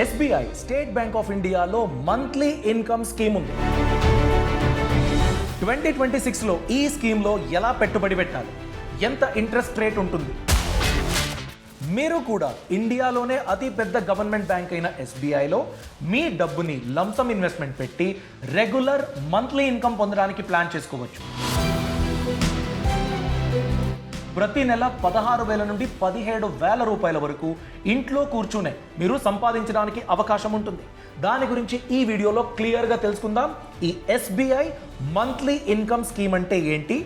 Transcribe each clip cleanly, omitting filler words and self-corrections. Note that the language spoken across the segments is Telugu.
SBI స్టేట్ బ్యాంక్ ఆఫ్ ఇండియాలో మంత్లీ ఇన్కమ్ స్కీమ్ ఉంది. 2026లో ఈ స్కీమ్లో ఎలా పెట్టుబడి పెట్టాలి, ఎంత ఇంట్రెస్ట్ రేట్ ఉంటుంది, మీరు కూడా ఇండియాలోనే అతి పెద్ద గవర్నమెంట్ బ్యాంక్ అయిన SBIలో మీ డబ్బుని లంసమ్ ఇన్వెస్ట్మెంట్ పెట్టి రెగ్యులర్ మంత్లీ ఇన్కమ్ పొందడానికి ప్లాన్ చేసుకోవచ్చు. ప్రతి నెల 16,000 నుండి 17,000 రూపాయల వరకు ఇంట్లో కూర్చునే మీరు సంపాదించడానికి అవకాశం ఉంటుంది. దాని గురించి ఈ వీడియోలో క్లియర్గా తెలుసుకుందాం. ఈ SBI మంత్లీ ఇన్కమ్ స్కీమ్ అంటే ఏంటి,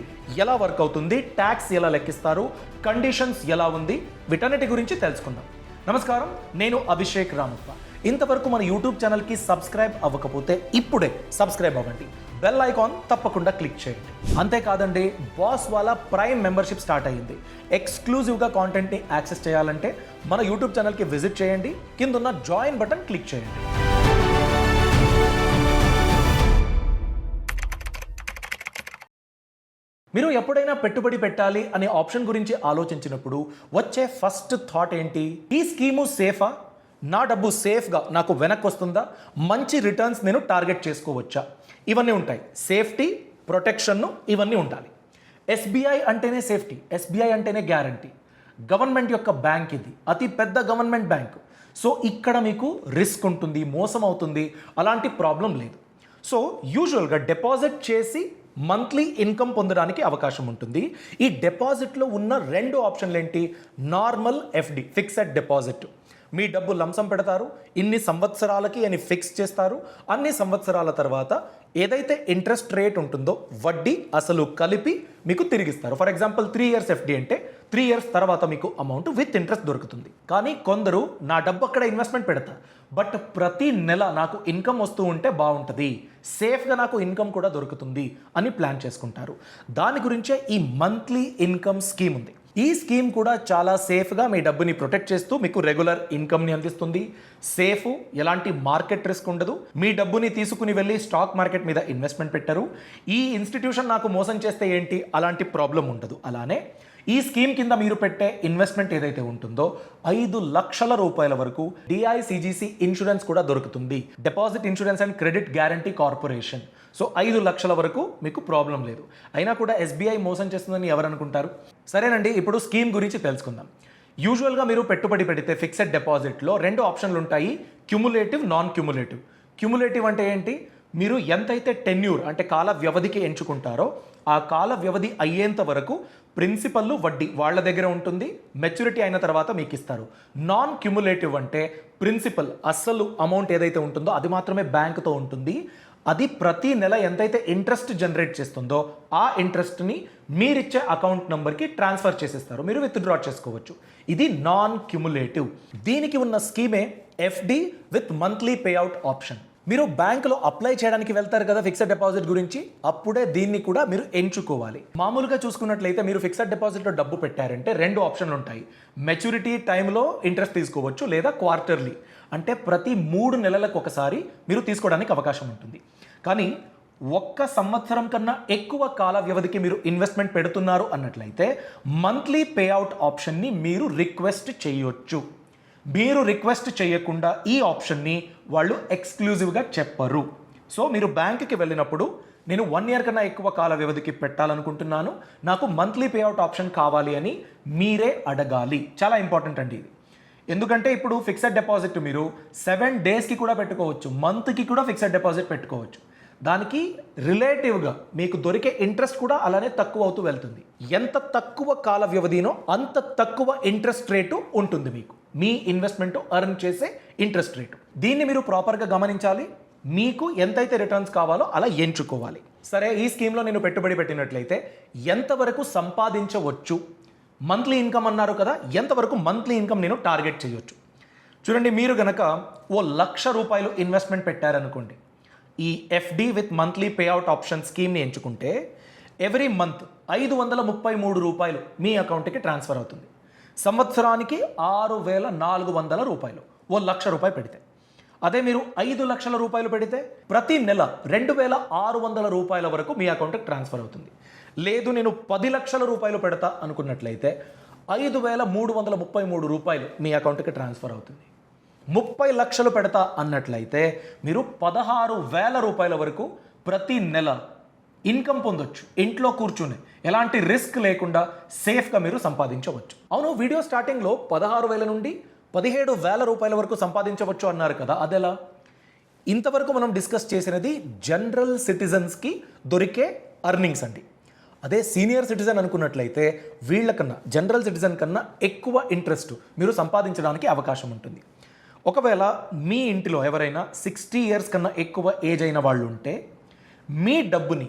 ఎలా వర్క్ అవుతుంది, ట్యాక్స్ ఎలా లెక్కిస్తారు, కండిషన్స్ ఎలా ఉంది, వీటన్నిటి గురించి తెలుసుకుందాం. నమస్కారం, నేను అభిషేక్ రామప్ప. ఇంతవరకు మన యూట్యూబ్ ఛానల్కి సబ్స్క్రైబ్ అవ్వకపోతే ఇప్పుడే సబ్స్క్రైబ్ అవ్వండి, బెల్ ఐకాన్ తప్పకుండా క్లిక్ చేయండి. అంతేకాదండి, బాస్ వాళ్ళ ప్రైమ్ మెంబర్షిప్ స్టార్ట్ అయ్యింది. ఎక్స్క్లూజివ్గా కాంటెంట్ని యాక్సెస్ చేయాలంటే మన యూట్యూబ్ ఛానల్కి విజిట్ చేయండి, కింద ఉన్న జాయిన్ బటన్ క్లిక్ చేయండి. మీరు ఎప్పుడైనా పెట్టుబడి పెట్టాలి అనే ఆప్షన్ గురించి ఆలోచించినప్పుడు వచ్చే ఫస్ట్ థాట్ ఏంటి? ఈ స్కీము సేఫా, నా డబ్బు సేఫ్గా నాకు వెనక్కి వస్తుందా, మంచి రిటర్న్స్ నేను టార్గెట్ చేసుకోవచ్చా, ఇవన్నీ ఉంటాయి. సేఫ్టీ, ప్రొటెక్షన్ ఇవన్నీ ఉండాలి. SBI అంటేనే సేఫ్టీ, SBI అంటేనే గ్యారంటీ. గవర్నమెంట్ యొక్క బ్యాంక్ ఇది, అతి పెద్ద గవర్నమెంట్ బ్యాంక్. సో ఇక్కడ మీకు రిస్క్ ఉంటుంది, మోసం అవుతుంది, అలాంటి ప్రాబ్లం లేదు. సో యూజువల్గా డిపాజిట్ చేసి మంత్లీ ఇన్కమ్ పొందడానికి అవకాశం ఉంటుంది. ఈ డిపాజిట్లో ఉన్న రెండు ఆప్షన్లు ఏంటి? Normal FD, fixed deposit. మీ డబ్బు లంసం పెడతారు, ఇన్ని సంవత్సరాలకి అని ఫిక్స్ చేస్తారు. అన్ని సంవత్సరాల తర్వాత ఏదైతే ఇంట్రెస్ట్ రేట్ ఉంటుందో వడ్డీ అసలు కలిపి మీకు తిరిగిస్తారు. ఫర్ ఎగ్జాంపుల్ 3 years FD అంటే 3 years తర్వాత మీకు అమౌంట్ విత్ ఇంట్రెస్ట్ దొరుకుతుంది. కానీ కొందరు నా డబ్బు అక్కడ ఇన్వెస్ట్మెంట్ పెడతారు, బట్ ప్రతి నెల నాకు ఇన్కమ్ వస్తూ ఉంటే బాగుంటుంది, సేఫ్గా నాకు ఇన్కమ్ కూడా దొరుకుతుంది అని ప్లాన్ చేసుకుంటారు. దాని గురించే ఈ మంత్లీ ఇన్కమ్ స్కీమ్ ఉంది. ఈ స్కీమ్ కూడా చాలా సేఫ్గా మీ డబ్బుని ప్రొటెక్ట్ చేస్తూ మీకు రెగ్యులర్ ఇన్కమ్ని అందిస్తుంది. సేఫ్, ఎలాంటి మార్కెట్ రిస్క్ ఉండదు. మీ డబ్బుని తీసుకుని వెళ్ళి స్టాక్ మార్కెట్ మీద ఇన్వెస్ట్మెంట్ పెట్టరు. ఈ ఇన్స్టిట్యూషన్ నాకు మోసం చేస్తే ఏంటి, అలాంటి ప్రాబ్లం ఉండదు. అలానే ఈ స్కీమ్ కింద మీరు పెట్టే ఇన్వెస్ట్మెంట్ ఏదైతే ఉంటుందో 5 లక్షల రూపాయల వరకు DICGC ఇన్సూరెన్స్ కూడా దొరుకుతుంది. Deposit insurance and credit guarantee corporation. So 5 లక్షల వరకు మీకు ప్రాబ్లం లేదు. అయినా కూడా SBI మోసం చేస్తుందని ఎవరు అనుకుంటారు? సరేనండి, ఇప్పుడు స్కీమ్ గురించి తెలుసుకుందాం. యూజువల్గా మీరు పెట్టుబడి పెడితే ఫిక్స్డ్ డిపాజిట్లో 2 ఆప్షన్లు ఉంటాయి, క్యుములేటివ్, నాన్ క్యుములేటివ్. క్యుములేటివ్ అంటే ఏంటి? మీరు ఎంతైతే టెన్యూర్ అంటే కాల వ్యవధికి ఎంచుకుంటారో ఆ కాల వ్యవధి అయ్యేంత వరకు ప్రిన్సిపల్ వడ్డీ వాళ్ళ దగ్గర ఉంటుంది, మెచ్యూరిటీ అయిన తర్వాత మీకు ఇస్తారు. నాన్ క్యుములేటివ్ అంటే ప్రిన్సిపల్ అస్సలు అమౌంట్ ఏదైతే ఉంటుందో అది మాత్రమే బ్యాంకుతో ఉంటుంది. అది ప్రతి నెల ఎంతైతే ఇంట్రెస్ట్ జనరేట్ చేస్తుందో ఆ ఇంట్రెస్ట్ని మీరిచ్చే అకౌంట్ నెంబర్కి ట్రాన్స్ఫర్ చేసేస్తారు, మీరు విత్డ్రా చేసుకోవచ్చు. ఇది నాన్ క్యుములేటివ్. దీనికి ఉన్న స్కీమే FD with monthly payout option. మీరు బ్యాంకులో అప్లై చేయడానికి వెళ్తారు కదా ఫిక్స్డ్ డిపాజిట్ గురించి, అప్పుడే దీన్ని కూడా మీరు ఎంచుకోవాలి. మామూలుగా చూసుకున్నట్లయితే మీరు ఫిక్స్డ్ డిపాజిట్లో డబ్బు పెట్టారంటే 2 ఆప్షన్లు ఉంటాయి. మెచ్యూరిటీ టైంలో ఇంట్రెస్ట్ తీసుకోవచ్చు, లేదా క్వార్టర్లీ అంటే ప్రతి 3 నెలలకు ఒకసారి మీరు తీసుకోవడానికి అవకాశం ఉంటుంది. కానీ 1 సంవత్సరం కన్నా ఎక్కువ కాల వ్యవధికి మీరు ఇన్వెస్ట్మెంట్ పెడుతున్నారు అన్నట్లయితే మంత్లీ పేఅవుట్ ఆప్షన్ని మీరు రిక్వెస్ట్ చేయొచ్చు. మీరు రిక్వెస్ట్ చేయకుండా ఈ ఆప్షన్ని వాళ్ళు ఎక్స్క్లూజివ్గా చెప్పరు. సో మీరు బ్యాంకుకి వెళ్ళినప్పుడు నేను 1 year కన్నా ఎక్కువ కాల వ్యవధికి పెట్టాలనుకుంటున్నాను, నాకు మంత్లీ పేఅవుట్ ఆప్షన్ కావాలి అని మీరే అడగాలి. చాలా ఇంపార్టెంట్ అండి ఇది. ఎందుకంటే ఇప్పుడు ఫిక్స్డ్ డిపాజిట్ మీరు 7 daysకి కూడా పెట్టుకోవచ్చు, మంత్కి కూడా ఫిక్స్డ్ డిపాజిట్ పెట్టుకోవచ్చు. దానికి రిలేటివ్గా మీకు దొరికే ఇంట్రెస్ట్ కూడా అలానే తక్కువ అవుతూ వెళ్తుంది. ఎంత తక్కువ కాల వ్యవధినో అంత తక్కువ ఇంట్రెస్ట్ రేటు ఉంటుంది మీకు, మీ ఇన్వెస్ట్మెంట్ ఎర్న్ చేసే ఇంట్రెస్ట్ రేటు. దీన్ని మీరు ప్రాపర్గా గమనించాలి. మీకు ఎంతైతే రిటర్న్స్ కావాలో అలా ఎంచుకోవాలి. సరే, ఈ స్కీమ్లో నేను పెట్టుబడి పెట్టినట్లయితే ఎంతవరకు సంపాదించవచ్చు, మంత్లీ ఇన్కమ్ అన్నారు కదా, ఎంతవరకు మంత్లీ ఇన్కమ్ నేను టార్గెట్ చేయొచ్చు? చూడండి, మీరు కనుక 1,00,000 రూపాయలు ఇన్వెస్ట్మెంట్ పెట్టారనుకోండి, ఈ FD with monthly payout option స్కీమ్ని ఎంచుకుంటే ఎవ్రీ మంత్ 533 రూపాయలు మీ అకౌంట్కి ట్రాన్స్ఫర్ అవుతుంది. సంవత్సరానికి 6,400 రూపాయలు 1,00,000 రూపాయలు పెడితే. అదే మీరు 5 లక్షల రూపాయలు పెడితే ప్రతి నెల 2,600 రూపాయల వరకు మీ అకౌంట్కి ట్రాన్స్ఫర్ అవుతుంది. లేదు నేను 10 లక్షల రూపాయలు పెడతా అనుకున్నట్లయితే 5,333 రూపాయలు మీ అకౌంట్కి ట్రాన్స్ఫర్ అవుతుంది. 30 లక్షలు పెడతా అన్నట్లయితే మీరు 16,000 రూపాయల వరకు ప్రతి నెల ఇన్కమ్ పొందొచ్చు. ఇంట్లో కూర్చుని ఎలాంటి రిస్క్ లేకుండా సేఫ్గా మీరు సంపాదించవచ్చు. అవును, వీడియో స్టార్టింగ్లో 16,000 నుండి 17,000 రూపాయల వరకు సంపాదించవచ్చు అన్నారు కదా, అదెలా? ఇంతవరకు మనం డిస్కస్ చేసినది జనరల్ సిటిజన్స్కి దొరికే అర్నింగ్స్ అండి. అదే సీనియర్ సిటిజన్ అనుకున్నట్లయితే వీళ్ళకన్నా జనరల్ సిటిజన్ కన్నా ఎక్కువ ఇంట్రెస్ట్ మీరు సంపాదించడానికి అవకాశం ఉంటుంది. ఒకవేళ మీ ఇంటిలో ఎవరైనా 60 ఇయర్స్ కన్నా ఎక్కువ ఏజ్ అయిన వాళ్ళు ఉంటే మీ డబ్బుని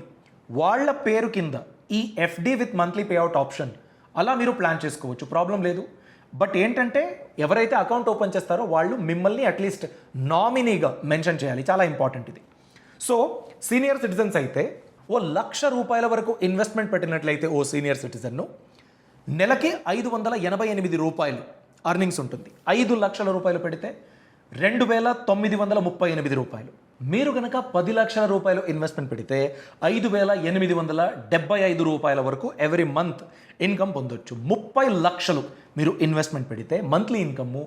వాళ్ళ పేరు కింద ఈ FD with monthly payout option అలా మీరు ప్లాన్ చేసుకోవచ్చు, ప్రాబ్లం లేదు. బట్ ఏంటంటే ఎవరైతే అకౌంట్ ఓపెన్ చేస్తారో వాళ్ళు మిమ్మల్ని అట్లీస్ట్ నామినీగా మెన్షన్ చేయాలి, చాలా ఇంపార్టెంట్ ఇది. సో సీనియర్ సిటిజన్స్ అయితే ఓ 1,00,000 రూపాయల వరకు ఇన్వెస్ట్మెంట్ పెట్టినట్లయితే ఓ సీనియర్ సిటిజన్ను నెలకి 588 రూపాయలు అర్నింగ్స్ ఉంటుంది. 5 లక్షల రూపాయలు పెడితే 2,938 రూపాయలు. మీరు కనుక 10 లక్షల రూపాయలు ఇన్వెస్ట్మెంట్ పెడితే 5,875 రూపాయల వరకు ఎవ్రీ మంత్ ఇన్కమ్ పొందొచ్చు. 30 లక్షలు మీరు ఇన్వెస్ట్మెంట్ పెడితే మంత్లీ ఇన్కమ్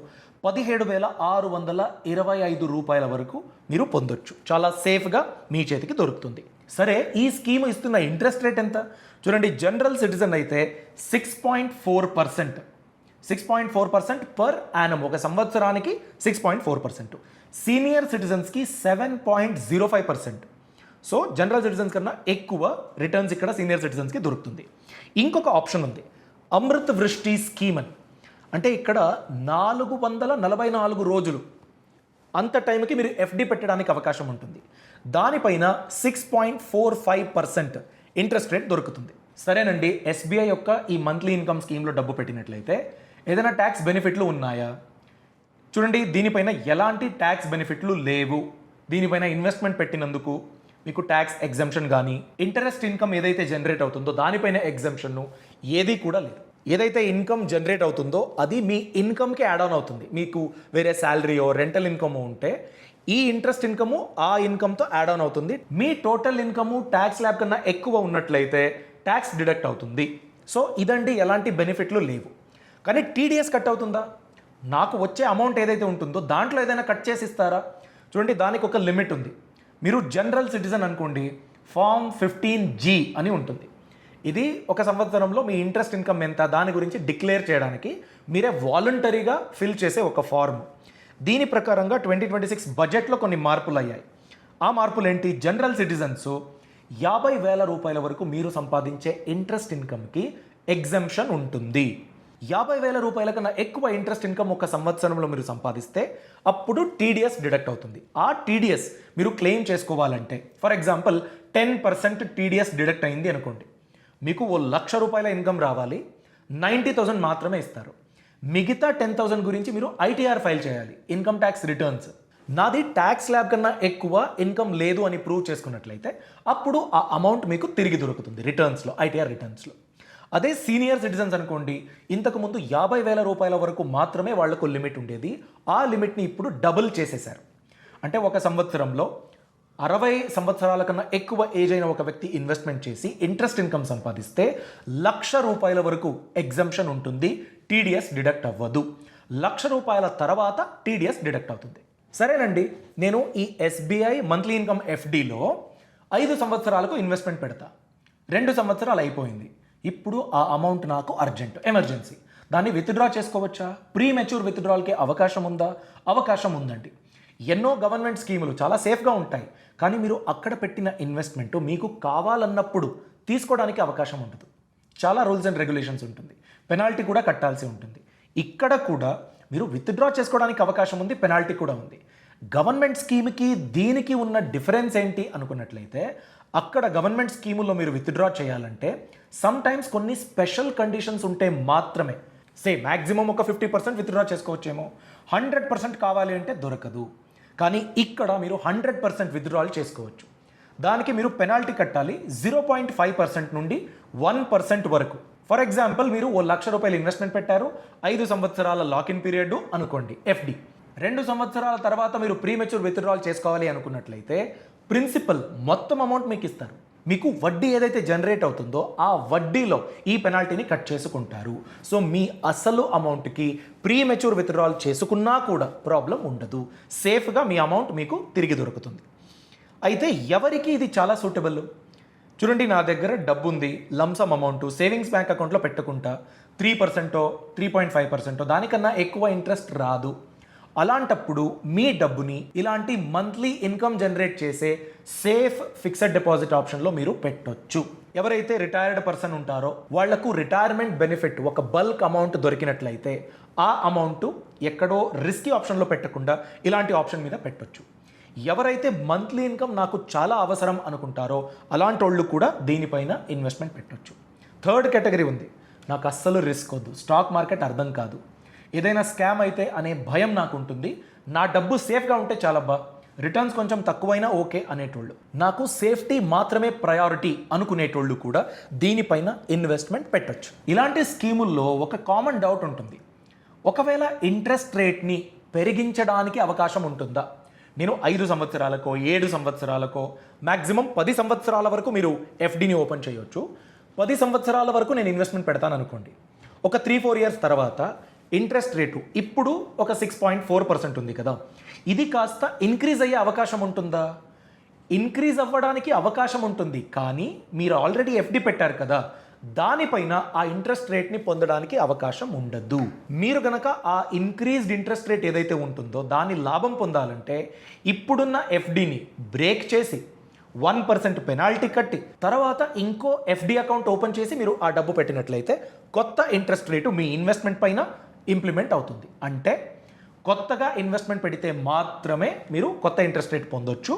17,625 రూపాయల వరకు మీరు పొందొచ్చు. చాలా సేఫ్గా మీ చేతికి దొరుకుతుంది. సరే, ఈ స్కీమ్ ఇస్తున్న ఇంట్రెస్ట్ రేట్ ఎంత చూడండి. జనరల్ సిటిజన్ అయితే 6.4% పర్ యానం, ఒక సంవత్సరానికి 6.4%. సీనియర్ సిటిజన్స్కి 7.05%. సో జనరల్ సిటిజన్స్ కన్నా ఎక్కువ రిటర్న్స్ ఇక్కడ సీనియర్ సిటిజన్స్కి దొరుకుతుంది. ఇంకొక ఆప్షన్ ఉంది, అమృత్ వృష్టి స్కీమ్ అని. అంటే ఇక్కడ 444 రోజులు అంత టైంకి మీరు ఎఫ్డి పెట్టడానికి అవకాశం ఉంటుంది. దానిపైన 6.45% ఇంట్రెస్ట్ రేట్ దొరుకుతుంది. సరేనండి, ఎస్బీఐ యొక్క ఈ మంత్లీ ఇన్కమ్ స్కీమ్లో డబ్బు పెట్టినట్లయితే ఏదైనా ట్యాక్స్ బెనిఫిట్లు ఉన్నాయా? చూడండి, దీనిపైన ఎలాంటి ట్యాక్స్ బెనిఫిట్లు లేవు. దీనిపైన ఇన్వెస్ట్మెంట్ పెట్టినందుకు మీకు ట్యాక్స్ ఎగ్జంప్షన్ కానీ ఇంట్రెస్ట్ ఇన్కమ్ ఏదైతే జనరేట్ అవుతుందో దానిపైన ఎగ్జంప్షన్ ఏది కూడా లేదు. ఏదైతే ఇన్కమ్ జనరేట్ అవుతుందో అది మీ ఇన్కమ్కి యాడ్ ఆన్ అవుతుంది. మీకు వేరే శాలరీయో రెంటల్ ఇన్కమ్ ఉంటే ఈ ఇంట్రెస్ట్ ఇన్కమ్ ఆ ఇన్కమ్తో యాడ్ ఆన్ అవుతుంది. మీ టోటల్ ఇన్కమ్ ట్యాక్స్ ల్యాబ్ కన్నా ఎక్కువ ఉన్నట్లయితే ట్యాక్స్ డిడక్ట్ అవుతుంది. సో ఇదండి, ఎలాంటి బెనిఫిట్లు లేవు. కానీ టీడీఎస్ కట్ అవుతుందా? నాకు వచ్చే అమౌంట్ ఏదైతే ఉంటుందో దాంట్లో ఏదైనా కట్ చేసి ఇస్తారా? చూడండి, దానికి ఒక లిమిట్ ఉంది. మీరు జనరల్ సిటిజన్ అనుకోండి, ఫామ్ 15G అని ఉంటుంది. ఇది ఒక సంవత్సరంలో మీ ఇంట్రెస్ట్ ఇన్కమ్ ఎంత దాని గురించి డిక్లేర్ చేయడానికి మీరే వాలంటరీగా ఫిల్ చేసే ఒక ఫార్మ్. దీని ప్రకారంగా 2026 బడ్జెట్లో కొన్ని మార్పులు అయ్యాయి. ఆ మార్పులు ఏంటి? జనరల్ సిటిజన్స్ 50,000 రూపాయల వరకు మీరు సంపాదించే ఇంట్రెస్ట్ ఇన్కమ్కి ఎగ్జంప్షన్ ఉంటుంది. 50,000 రూపాయల కన్నా ఎక్కువ ఇంట్రెస్ట్ ఇన్కమ్ ఒక సంవత్సరంలో మీరు సంపాదిస్తే అప్పుడు టీడీఎస్ డిడక్ట్ అవుతుంది. ఆ టీడీఎస్ మీరు క్లెయిమ్ చేసుకోవాలంటే, ఫర్ ఎగ్జాంపుల్ 10% టీడీఎస్ డిడక్ట్ అయింది అనుకోండి, మీకు ఓ 1,00,000 రూపాయల ఇన్కమ్ రావాలి, 90,000 మాత్రమే ఇస్తారు. మిగతా 10,000 గురించి మీరు ఐటీఆర్ ఫైల్ చేయాలి, ఇన్కమ్ ట్యాక్స్ రిటర్న్స్. నాది ట్యాక్స్ స్లాబ్ కన్నా ఎక్కువ ఇన్కమ్ లేదు అని ప్రూవ్ చేసుకున్నట్లయితే అప్పుడు ఆ అమౌంట్ మీకు తిరిగి దొరుకుతుంది రిటర్న్స్లో, ఐటీఆర్ రిటర్న్స్లో. అదే సీనియర్ సిటిజన్స్ అనుకోండి, ఇంతకుముందు 50,000 రూపాయల వరకు మాత్రమే వాళ్లకు లిమిట్ ఉండేది. ఆ లిమిట్ని ఇప్పుడు డబుల్ చేసేశారు. అంటే ఒక సంవత్సరంలో 60 సంవత్సరాల కన్నా ఎక్కువ ఏజ్ అయిన ఒక వ్యక్తి ఇన్వెస్ట్మెంట్ చేసి ఇంట్రెస్ట్ ఇన్కమ్ సంపాదిస్తే 1,00,000 రూపాయల వరకు ఎగ్జంప్షన్ ఉంటుంది, టీడీఎస్ డిడక్ట్ అవ్వదు. 1,00,000 రూపాయల తర్వాత టీడీఎస్ డిడక్ట్ అవుతుంది. సరేనండి, నేను ఈ ఎస్బీఐ మంత్లీ ఇన్కమ్ ఎఫ్డీలో 5 సంవత్సరాలకు ఇన్వెస్ట్మెంట్ పెడతా. 2 సంవత్సరాలు అయిపోయింది. ఇప్పుడు ఆ అమౌంట్ నాకు అర్జెంట్, ఎమర్జెన్సీ. దాన్ని విత్డ్రా చేసుకోవచ్చా? ప్రీ మెచ్యూర్ విత్డ్రాల్కి అవకాశం ఉందా? అవకాశం ఉందండి. ఎన్నో గవర్నమెంట్ స్కీములు చాలా సేఫ్గా ఉంటాయి, కానీ మీరు అక్కడ పెట్టిన ఇన్వెస్ట్మెంట్ మీకు కావాలన్నప్పుడు తీసుకోవడానికి అవకాశం ఉండదు. చాలా రూల్స్ అండ్ రెగ్యులేషన్స్ ఉంటుంది, పెనాల్టీ కూడా కట్టాల్సి ఉంటుంది. ఇక్కడ కూడా మీరు విత్డ్రా చేసుకోవడానికి అవకాశం ఉంది, పెనాల్టీ కూడా ఉంది. గవర్నమెంట్ స్కీమ్కి దీనికి ఉన్న డిఫరెన్స్ ఏంటి అనుకున్నట్లయితే, అక్కడ గవర్నమెంట్ స్కీముల్లో మీరు విత్డ్రా చేయాలంటే సమ్ టైమ్స్ కొన్ని స్పెషల్ కండిషన్స్ ఉంటే మాత్రమే, మ్యాక్సిమం ఒక 50% విత్డ్రా చేసుకోవచ్చేమో, 100% కావాలి అంటే దొరకదు. కానీ ఇక్కడ మీరు 100% విత్డ్రాల్ చేసుకోవచ్చు. దానికి మీరు పెనాల్టీ కట్టాలి 0.5% నుండి 1% వరకు. ఫర్ ఎగ్జాంపుల్, మీరు ఓ 1,00,000 రూపాయలు ఇన్వెస్ట్మెంట్ పెట్టారు, 5 సంవత్సరాల లాకిన్ పీరియడ్ అనుకోండి ఎఫ్డి. 2 సంవత్సరాల తర్వాత మీరు ప్రీమెచ్యూర్ విత్డ్రాల్ చేసుకోవాలి అనుకున్నట్లయితే ప్రిన్సిపల్ మొత్తం అమౌంట్ మీకు ఇస్తారు. మీకు వడ్డీ ఏదైతే జనరేట్ అవుతుందో ఆ వడ్డీలో ఈ పెనాల్టీని కట్ చేసుకుంటారు. సో మీ అసలు అమౌంట్కి ప్రీ మెచ్యూర్ విత్డ్రాల్ చేసుకున్నా కూడా ప్రాబ్లం ఉండదు. సేఫ్గా మీ అమౌంట్ మీకు తిరిగి దొరుకుతుంది. అయితే ఎవరికి ఇది చాలా సూటబుల్? చూడండి, నా దగ్గర డబ్బు ఉంది, లంసమ్ అమౌంట్ సేవింగ్స్ బ్యాంక్ అకౌంట్లో పెట్టుకుంటా, 3%, 3.5%, దానికన్నా ఎక్కువ ఇంట్రెస్ట్ రాదు. అలాంటప్పుడు మీ డబ్బుని ఇలాంటి మంత్లీ ఇన్కమ్ జనరేట్ చేసే సేఫ్ ఫిక్స్డ్ డిపాజిట్ ఆప్షన్లో మీరు పెట్టొచ్చు. ఎవరైతే రిటైర్డ్ పర్సన్ ఉంటారో వాళ్లకు రిటైర్మెంట్ బెనిఫిట్ ఒక బల్క్ అమౌంట్ దొరికినట్లయితే ఆ అమౌంట్ ఎక్కడో రిస్కీ ఆప్షన్లో పెట్టకుండా ఇలాంటి ఆప్షన్ మీద పెట్టొచ్చు. ఎవరైతే మంత్లీ ఇన్కమ్ నాకు చాలా అవసరం అనుకుంటారో అలాంటి వాళ్ళు కూడా దీనిపైన ఇన్వెస్ట్మెంట్ పెట్టొచ్చు. థర్డ్ కేటగిరీ ఉంది, నాకు అస్సలు రిస్క్ వద్దు, స్టాక్ మార్కెట్ అర్థం కాదు, ఏదైనా స్కామ్ అయితే అనే భయం నాకు ఉంటుంది, నా డబ్బు సేఫ్గా ఉంటే చాలబ్బా, రిటర్న్స్ కొంచెం తక్కువైనా ఓకే అనేటోళ్ళు, నాకు సేఫ్టీ మాత్రమే ప్రయారిటీ అనుకునేటోళ్ళు కూడా దీనిపైన ఇన్వెస్ట్మెంట్ పెట్టొచ్చు. ఇలాంటి స్కీముల్లో ఒక కామన్ డౌట్ ఉంటుంది, ఒకవేళ ఇంట్రెస్ట్ రేట్ని పెరిగించడానికి అవకాశం ఉంటుందా? నేను 5 సంవత్సరాలకో 7 సంవత్సరాలకో మ్యాక్సిమం 10 సంవత్సరాల వరకు మీరు ఎఫ్డీని ఓపెన్ చేయొచ్చు. 10 సంవత్సరాల వరకు నేను ఇన్వెస్ట్మెంట్ పెడతాను అనుకోండి. ఒక 3-4 ఇయర్స్ తర్వాత ఇంట్రెస్ట్ రేటు ఇప్పుడు ఒక 6.4% ఉంది కదా, ఇది కాస్త ఇంక్రీజ్ అయ్యే అవకాశం ఉంటుందా? ఇంక్రీజ్ అవ్వడానికి అవకాశం ఉంటుంది, కానీ మీరు ఆల్రెడీ ఎఫ్డి పెట్టారు కదా, దానిపైన ఆ ఇంట్రెస్ట్ రేట్ని పొందడానికి అవకాశం ఉండదు. మీరు గనక ఆ ఇంక్రీజ్డ్ ఇంట్రెస్ట్ రేట్ ఏదైతే ఉంటుందో దాని లాభం పొందాలంటే ఇప్పుడున్న ఎఫ్డిని బ్రేక్ చేసి 1% పెనాల్టీ కట్టి తర్వాత ఇంకో ఎఫ్డి అకౌంట్ ఓపెన్ చేసి మీరు ఆ డబ్బు పెట్టినట్లయితే కొత్త ఇంట్రెస్ట్ రేటు మీ ఇన్వెస్ట్మెంట్ పైన ఇంప్లిమెంట్ అవుతుంది. అంటే కొత్తగా ఇన్వెస్ట్మెంట్ పెడితే మాత్రమే మీరు కొత్త ఇంట్రెస్ట్ రేట్ పొందొచ్చు.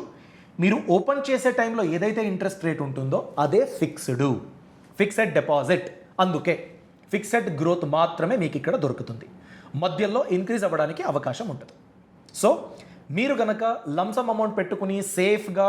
మీరు ఓపెన్ చేసే టైంలో ఏదైతే ఇంట్రెస్ట్ రేట్ ఉంటుందో అదే ఫిక్స్డ్ డిపాజిట్. అందుకే ఫిక్స్డ్ గ్రోత్ మాత్రమే మీకు ఇక్కడ దొరుకుతుంది, మధ్యలో ఇంక్రీజ్ అవ్వడానికి అవకాశం ఉంటుంది. సో మీరు గనక లంసమ్ అమౌంట్ పెట్టుకుని సేఫ్గా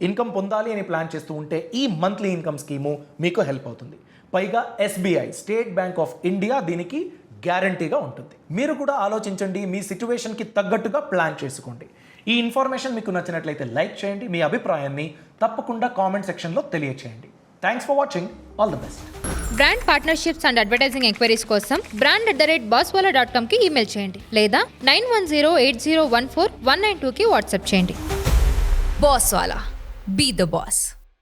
ఇన్కమ్ పొందాలి అని ప్లాన్ చేస్తూ ఉంటే ఈ మంత్లీ ఇన్కమ్ స్కీము మీకు హెల్ప్ అవుతుంది. పైగా SBI, state bank of India దీనికి గ్యారంటీగా ఉంటుంది. మీరు కూడా ఆలోచించండి, మీ సిచ్యువేషన్కి తగ్గట్టుగా ప్లాన్ చేసుకోండి. ఈ ఇన్ఫర్మేషన్ మీకు నచ్చినట్లయితే లైక్ చేయండి, మీ అభిప్రాయాన్ని తప్పకుండా కామెంట్ సెక్షన్లో తెలియచేయండి. Thanks for watching, all the best. Brand partnerships and advertising enquiries కోసం brand@bosswala.com కి ఈమెయిల్ చేయండి లేదా 9108014192కి వాట్సాప్ చేయండి. Bosswala. Be the boss.